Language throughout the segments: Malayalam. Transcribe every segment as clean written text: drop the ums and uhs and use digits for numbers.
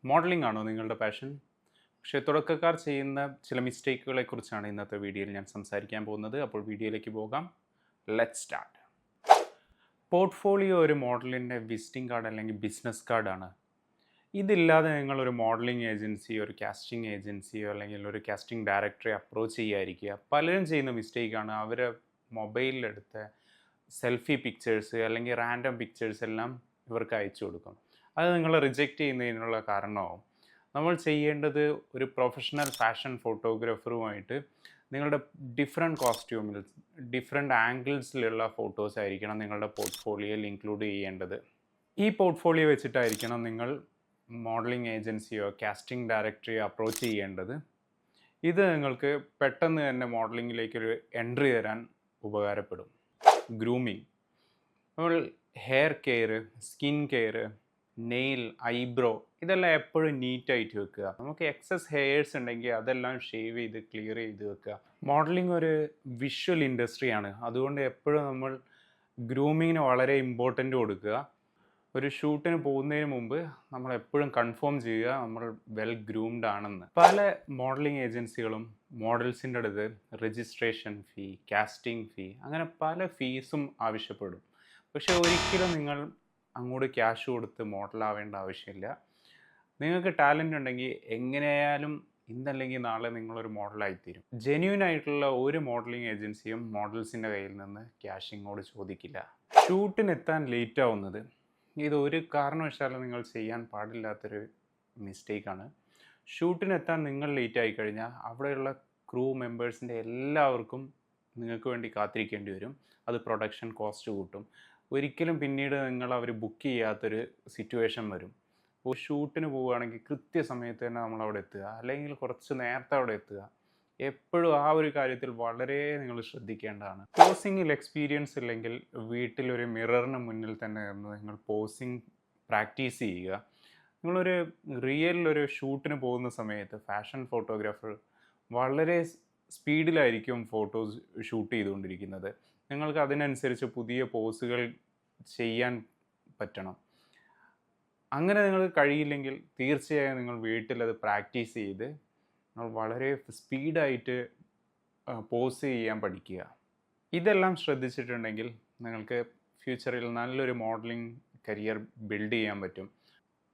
മോഡലിംഗ് ആണോ നിങ്ങളുടെ പാഷൻ? പക്ഷേ തുടക്കക്കാർ ചെയ്യുന്ന ചില മിസ്റ്റേക്കുകളെ കുറിച്ചാണ് ഇന്നത്തെ വീഡിയോയിൽ ഞാൻ സംസാരിക്കാൻ പോകുന്നത്. അപ്പോൾ വീഡിയോയിലേക്ക് പോകാം. Let's start. പോർട്ട്ഫോളിയോ ഒരു മോഡലിൻ്റെ വിസിറ്റിംഗ് കാർഡ് അല്ലെങ്കിൽ ബിസിനസ് കാർഡാണ്. ഇതില്ലാതെ നിങ്ങളൊരു മോഡലിംഗ് ഏജൻസിയോ ഒരു കാസ്റ്റിംഗ് ഏജൻസിയോ അല്ലെങ്കിൽ ഒരു കാസ്റ്റിംഗ് ഡയറക്ടറെ അപ്രോച്ച് ചെയ്യാതിരിക്കുക. പലരും ചെയ്യുന്ന മിസ്റ്റേക്കാണ് അവർ മൊബൈലിലെടുത്ത സെൽഫി പിക്ചേഴ്സ് അല്ലെങ്കിൽ റാൻഡം പിക്ചേഴ്സ് എല്ലാം ഇവർക്ക് അയച്ചു കൊടുക്കും. അത് നിങ്ങൾ റിജക്റ്റ് ചെയ്യുന്നതിനുള്ള കാരണമാവും. നമ്മൾ ചെയ്യേണ്ടത് ഒരു പ്രൊഫഷണൽ ഫാഷൻ ഫോട്ടോഗ്രാഫറുമായിട്ട് നിങ്ങളുടെ ഡിഫറെൻറ്റ് കോസ്റ്റ്യൂമിൽ ഡിഫറെൻറ്റ് ആംഗിൾസിലുള്ള ഫോട്ടോസ് ആയിരിക്കണം നിങ്ങളുടെ പോർട്ട്ഫോളിയോയിൽ ഇൻക്ലൂഡ് ചെയ്യേണ്ടത്. ഈ പോർട്ട്ഫോളിയോ വെച്ചിട്ടായിരിക്കണം നിങ്ങൾ മോഡലിംഗ് ഏജൻസിയോ കാസ്റ്റിംഗ് ഡയറക്ടറെയോ അപ്രോച്ച് ചെയ്യേണ്ടത്. ഇത് നിങ്ങൾക്ക് പെട്ടെന്ന് തന്നെ മോഡലിങ്ങിലേക്കൊരു എൻട്രി തരാൻ ഉപകാരപ്പെടും. ഗ്രൂമിങ്, നമ്മൾ hair care, skin care, nail, eyebrow ഇതെല്ലാം എപ്പോഴും നീറ്റായിട്ട് വെക്കുക. നമുക്ക് എക്സസ് ഹെയർസ് ഉണ്ടെങ്കിൽ അതെല്ലാം ഷേവ് ചെയ്ത് ക്ലിയർ ചെയ്ത് വെക്കുക. മോഡലിംഗ് ഒരു വിഷ്വൽ ഇൻഡസ്ട്രിയാണ്, അതുകൊണ്ട് എപ്പോഴും നമ്മൾ ഗ്രൂമിങ്ങിന് വളരെ ഇമ്പോർട്ടൻ്റ് കൊടുക്കുക. ഒരു ഷൂട്ടിന് പോകുന്നതിന് മുമ്പ് നമ്മൾ എപ്പോഴും കൺഫേം ചെയ്യുക നമ്മൾ വെൽ ഗ്രൂംഡ് ആണെന്ന്. പല മോഡലിംഗ് ഏജൻസികളും മോഡൽസിൻ്റെ അടുത്ത് രജിസ്ട്രേഷൻ ഫീ, കാസ്റ്റിംഗ് ഫീ അങ്ങനെ പല ഫീസും ആവശ്യപ്പെടും. പക്ഷേ ഒരിക്കലും നിങ്ങൾ അങ്ങോട്ട് ക്യാഷ് കൊടുത്ത് മോഡലാവേണ്ട ആവശ്യമില്ല. നിങ്ങൾക്ക് ടാലൻ്റ് ഉണ്ടെങ്കിൽ എങ്ങനെയായാലും ഇന്നല്ലെങ്കിൽ നാളെ നിങ്ങളൊരു മോഡലായിത്തീരും. ജെന്യൂൻ ആയിട്ടുള്ള ഒരു മോഡലിംഗ് ഏജൻസിയും മോഡൽസിൻ്റെ കയ്യിൽ നിന്ന് ക്യാഷ് ഇങ്ങോട്ട് ചോദിക്കില്ല. ഷൂട്ടിനെത്താൻ ലേറ്റ് ആവുന്നത് ഇതൊരു കാരണവശാലും നിങ്ങൾ ചെയ്യാൻ പാടില്ലാത്തൊരു മിസ്റ്റേക്കാണ്. ഷൂട്ടിനെത്താൻ നിങ്ങൾ ലേറ്റ് ആയി കഴിഞ്ഞാൽ അവിടെയുള്ള ക്രൂ മെമ്പേഴ്സിൻ്റെ എല്ലാവർക്കും നിങ്ങൾക്ക് വേണ്ടി കാത്തിരിക്കേണ്ടി വരും. അത് പ്രൊഡക്ഷൻ കോസ്റ്റ് കൂട്ടും. ഒരിക്കലും പിന്നീട് നിങ്ങൾ അവർ ബുക്ക് ചെയ്യാത്തൊരു സിറ്റുവേഷൻ വരും. അപ്പോൾ ഷൂട്ടിന് പോവുകയാണെങ്കിൽ കൃത്യസമയത്ത് തന്നെ നമ്മൾ അവിടെ എത്തുക, അല്ലെങ്കിൽ കുറച്ച് നേരത്തെ അവിടെ എത്തുക. എപ്പോഴും ആ ഒരു കാര്യത്തിൽ വളരെ നിങ്ങൾ ശ്രദ്ധിക്കേണ്ടതാണ്. പോസിങ്ങിൽ എക്സ്പീരിയൻസ് ഇല്ലെങ്കിൽ വീട്ടിലൊരു മിററിന് മുന്നിൽ തന്നെ നിന്ന് നിങ്ങൾ പോസിങ് പ്രാക്ടീസ് ചെയ്യുക. നിങ്ങളൊരു റിയലിലൊരു ഷൂട്ടിന് പോകുന്ന സമയത്ത് ഫാഷൻ ഫോട്ടോഗ്രാഫർ വളരെ സ്പീഡിലായിരിക്കും ഫോട്ടോസ് ഷൂട്ട് ചെയ്തുകൊണ്ടിരിക്കുന്നത്. നിങ്ങൾക്ക് അതിനനുസരിച്ച് പുതിയ പോസുകൾ ചെയ്യാൻ പറ്റണം. അങ്ങനെ നിങ്ങൾക്ക് കഴിയില്ലെങ്കിൽ തീർച്ചയായും നിങ്ങൾ വീട്ടിലത് പ്രാക്ടീസ് ചെയ്ത് നിങ്ങൾ വളരെ സ്പീഡായിട്ട് പോസ് ചെയ്യാൻ പഠിക്കുക. ഇതെല്ലാം ശ്രദ്ധിച്ചിട്ടുണ്ടെങ്കിൽ നിങ്ങൾക്ക് ഫ്യൂച്ചറിൽ നല്ലൊരു മോഡലിംഗ് കരിയർ ബിൽഡ് ചെയ്യാൻ പറ്റും.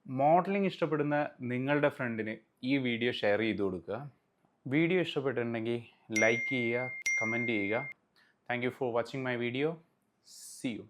മോഡലിംഗ് ഇഷ്ടപ്പെടുന്ന നിങ്ങളുടെ ഫ്രണ്ടിന് ഈ വീഡിയോ ഷെയർ ചെയ്ത് കൊടുക്കുക. വീഡിയോ ഇഷ്ടപ്പെട്ടിട്ടുണ്ടെങ്കിൽ ലൈക്ക് ചെയ്യുക, കമൻറ്റ് ചെയ്യുക. Thank you for watching my video. See you.